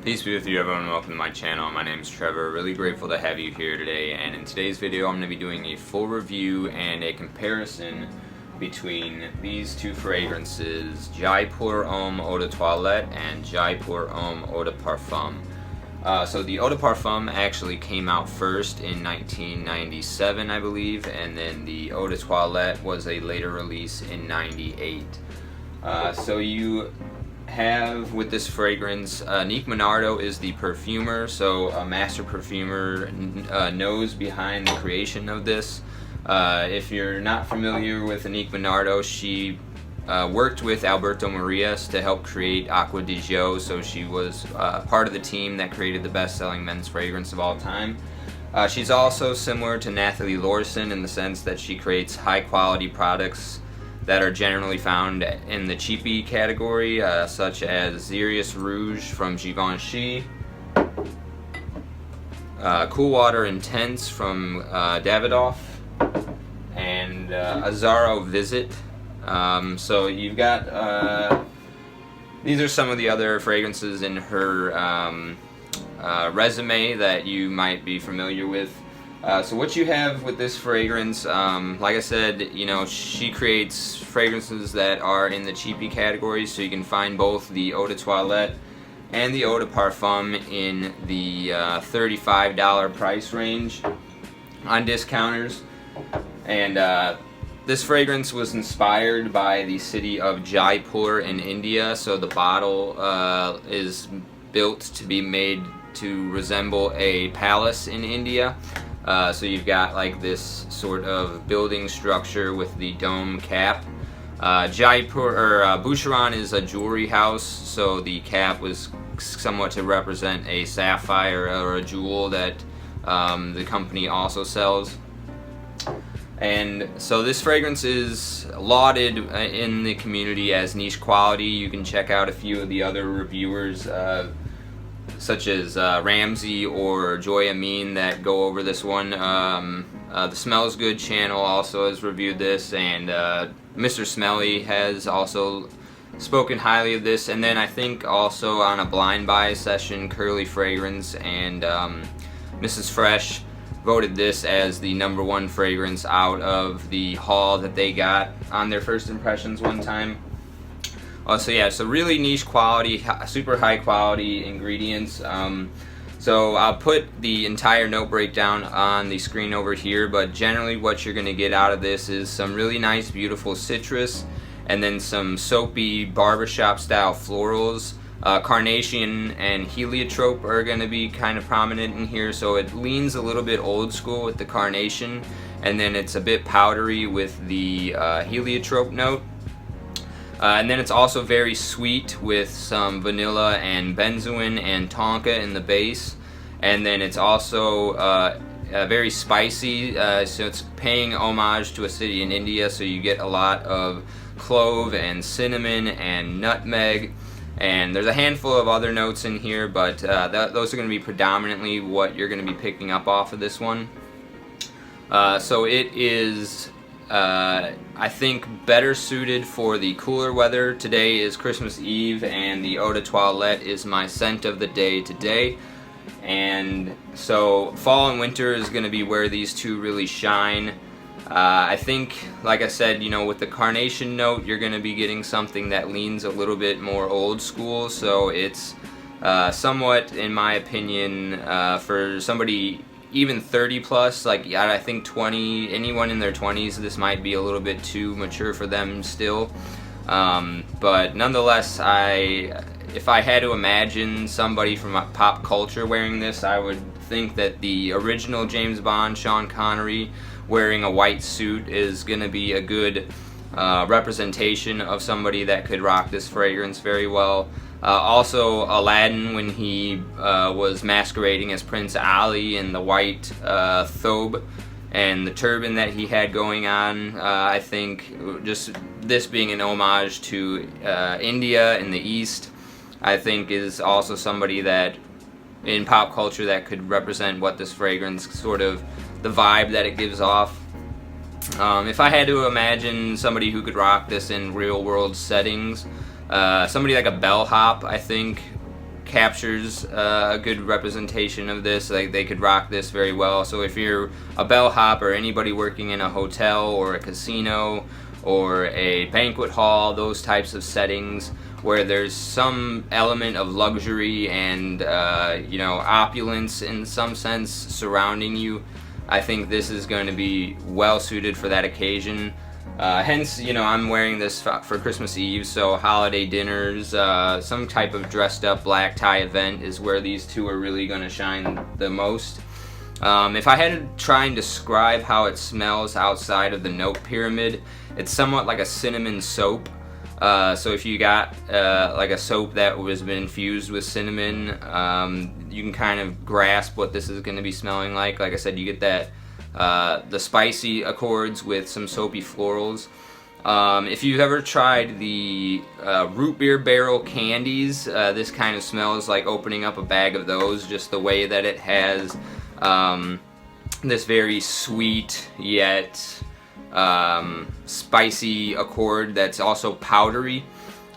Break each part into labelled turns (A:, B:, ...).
A: Peace be with you everyone, welcome to my channel. My name is Trevor, really grateful to have you here today, and in today's video I'm going to be doing a full review and a comparison between these two fragrances, JAIPUR HOMME Eau de Toilette and JAIPUR HOMME Eau de Parfum. So the Eau de Parfum actually came out first in 1997, I believe, and then the Eau de Toilette was a later release in 98. So you have with this fragrance, Annick Menardo is the perfumer, so a master perfumer knows behind the creation of this. If you're not familiar with Annick Menardo, she worked with Alberto Marias to help create Acqua di Gio, so she was part of the team that created the best-selling men's fragrance of all time. She's also similar to Nathalie Lorson in the sense that she creates high-quality products that are generally found in the cheapie category, such as Xerius Rouge from Givenchy, Cool Water Intense from Davidoff, and Azzaro Visit. So you've got, these are some of the other fragrances in her resume that you might be familiar with. So what you have with this fragrance, like I said, you know, she creates fragrances that are in the cheapie category, so you can find both the Eau de Toilette and the Eau de Parfum in the $35 price range on discounters. And this fragrance was inspired by the city of Jaipur in India, so the bottle is built to be made to resemble a palace in India. So you've got like this sort of building structure with the dome cap. Boucheron is a jewelry house, so the cap was somewhat to represent a sapphire or a jewel that the company also sells. And so this fragrance is lauded in the community as niche quality. You can check out a few of the other reviewers, such as Ramsey or Joy Amin, that go over this one. The Smells Good channel also has reviewed this, and Mr. Smelly has also spoken highly of this. And then I think also on a blind buy session, Curly Fragrance and Mrs. Fresh voted this as the #1 fragrance out of the haul that they got on their first impressions one time. So yeah, so really niche quality, super high quality ingredients. So I'll put the entire note breakdown on the screen over here, but generally what you're going to get out of this is some really nice beautiful citrus, and then some soapy barbershop style florals. Carnation and heliotrope are going to be kind of prominent in here, so it leans a little bit old school with the carnation, and then it's a bit powdery with the heliotrope note. And then it's also very sweet with some vanilla and benzoin and tonka in the base. And then it's also very spicy, so it's paying homage to a city in India, so you get a lot of clove and cinnamon and nutmeg. And there's a handful of other notes in here, but those are going to be predominantly what you're going to be picking up off of this one. So it is, I think, better suited for the cooler weather. Today is Christmas Eve, and the Eau de Toilette is my scent of the day today. And so fall and winter is going to be where these two really shine. I think, like I said, you know, with the carnation note, you're going to be getting something that leans a little bit more old school. So it's somewhat, in my opinion, for somebody even 30 plus, like I think 20, anyone in their 20s, this might be a little bit too mature for them still. But nonetheless, if I had to imagine somebody from pop culture wearing this, I would think that the original James Bond, Sean Connery, wearing a white suit is going to be a good representation of somebody that could rock this fragrance very well. Also Aladdin, when he was masquerading as Prince Ali in the white thobe and the turban that he had going on, I think just this being an homage to India in the East, I think is also somebody that in pop culture that could represent what this fragrance, sort of the vibe that it gives off. If I had to imagine somebody who could rock this in real world settings, somebody like a bellhop, I think, captures a good representation of this. Like, they could rock this very well. So if you're a bellhop or anybody working in a hotel or a casino or a banquet hall, those types of settings where there's some element of luxury and you know, opulence in some sense surrounding you, I think this is going to be well suited for that occasion. Hence, you know, I'm wearing this for Christmas Eve, so holiday dinners, some type of dressed up black tie event is where these two are really going to shine the most. If I had to try and describe how it smells outside of the note pyramid, it's somewhat like a cinnamon soap. So if you got like a soap that was been infused with cinnamon, you can kind of grasp what this is going to be smelling like. Like I said, you get that the spicy accords with some soapy florals. If you've ever tried the root beer barrel candies, this kind of smells like opening up a bag of those, just the way that it has this very sweet yet spicy accord that's also powdery.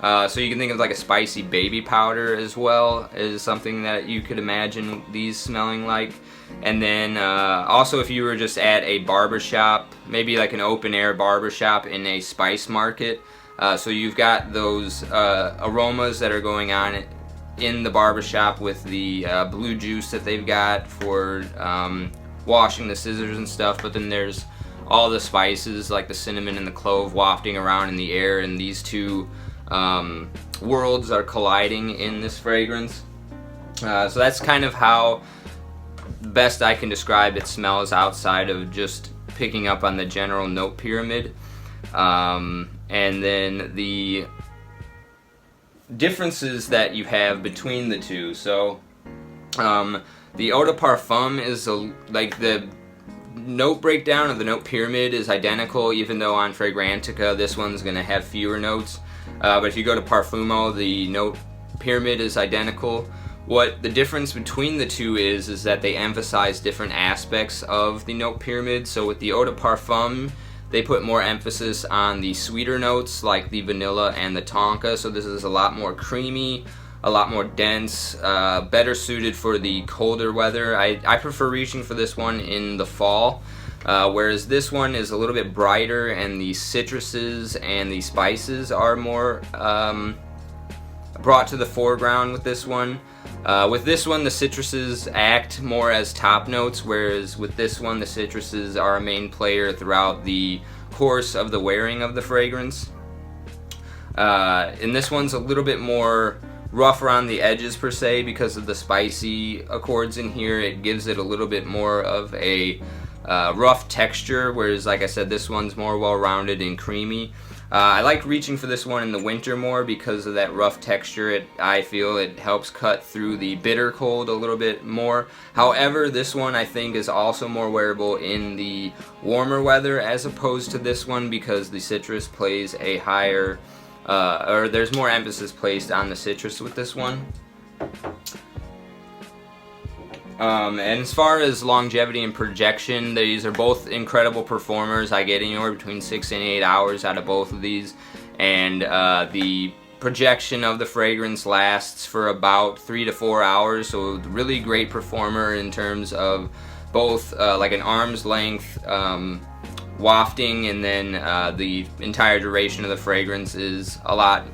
A: So you can think of like a spicy baby powder as well as something that you could imagine these smelling like. And then also if you were just at a barbershop, maybe like an open air barbershop in a spice market, so you've got those aromas that are going on in the barbershop with the blue juice that they've got for washing the scissors and stuff, but then there's all the spices like the cinnamon and the clove wafting around in the air, and these two worlds are colliding in this fragrance. So that's kind of how best I can describe it smells outside of just picking up on the general note pyramid. And then the differences that you have between the two. So the Eau de Parfum is like the note breakdown of the note pyramid is identical, even though on Fragrantica this one's going to have fewer notes. But if you go to Parfumo, the note pyramid is identical. What the difference between the two is that they emphasize different aspects of the note pyramid. So with the Eau de Parfum, they put more emphasis on the sweeter notes like the vanilla and the tonka. So this is a lot more creamy, a lot more dense, better suited for the colder weather. I prefer reaching for this one in the fall, whereas this one is a little bit brighter and the citruses and the spices are more brought to the foreground with this one. With this one, the citruses act more as top notes, whereas with this one, the citruses are a main player throughout the course of the wearing of the fragrance. And this one's a little bit more rough around the edges per se because of the spicy accords in here. It gives it a little bit more of a rough texture, whereas like I said, this one's more well-rounded and creamy. I like reaching for this one in the winter more because of that rough texture. I feel it helps cut through the bitter cold a little bit more. However, this one I think is also more wearable in the warmer weather as opposed to this one because the citrus plays a higher or there's more emphasis placed on the citrus with this one. And as far as longevity and projection, these are both incredible performers. I get anywhere between 6 and 8 hours out of both of these, and the projection of the fragrance lasts for about 3 to 4 hours, so really great performer in terms of both like an arm's length wafting, and then the entire duration of the fragrance is a lot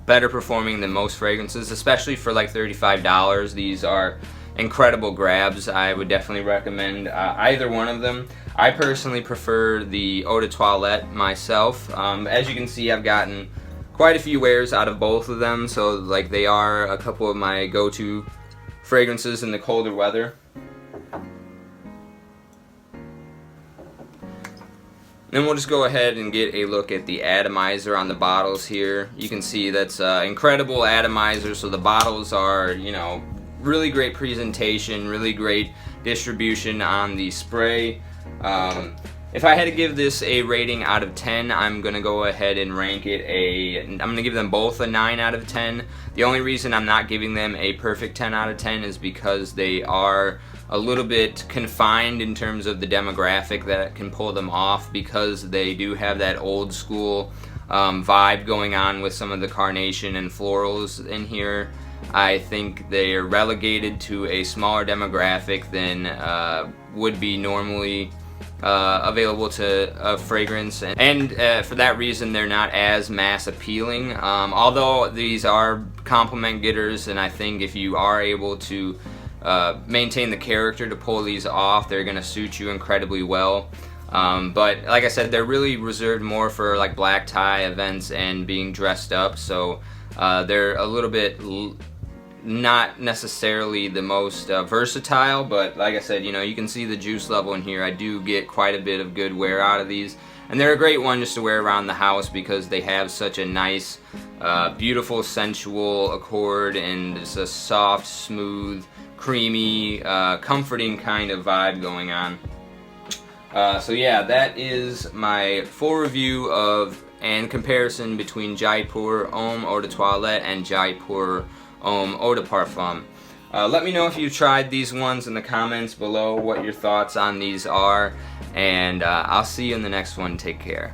A: better performing than most fragrances, especially for like $35. These are incredible grabs. I would definitely recommend either one of them. I personally prefer the Eau de Toilette myself. As you can see, I've gotten quite a few wears out of both of them, so like they are a couple of my go-to fragrances in the colder weather. Then we'll just go ahead and get a look at the atomizer on the bottles here. You can see that's incredible atomizer, so the bottles are, you know, really great presentation, really great distribution on the spray. If I had to give this a rating out of 10, I'm going to go ahead and rank it I'm going to give them both a 9 out of 10. The only reason I'm not giving them a perfect 10 out of 10 is because they are a little bit confined in terms of the demographic that can pull them off, because they do have that old school vibe going on with some of the carnation and florals in here. I think they are relegated to a smaller demographic than would be normally available to a fragrance, and for that reason they're not as mass appealing, although these are compliment getters, and I think if you are able to maintain the character to pull these off, they're gonna suit you incredibly well. But like I said, they're really reserved more for like black tie events and being dressed up, so they're a little bit not necessarily the most versatile, but like I said, you know, you can see the juice level in here. I do get quite a bit of good wear out of these, and they're a great one just to wear around the house because they have such a nice, beautiful, sensual accord, and it's a soft, smooth, creamy, comforting kind of vibe going on. So yeah, that is my full review of and comparison between JAIPUR Homme Eau de Toilette and JAIPUR Homme Eau de Parfum. Let me know if you tried these ones in the comments below, what your thoughts on these are, and I'll see you in the next one. Take care.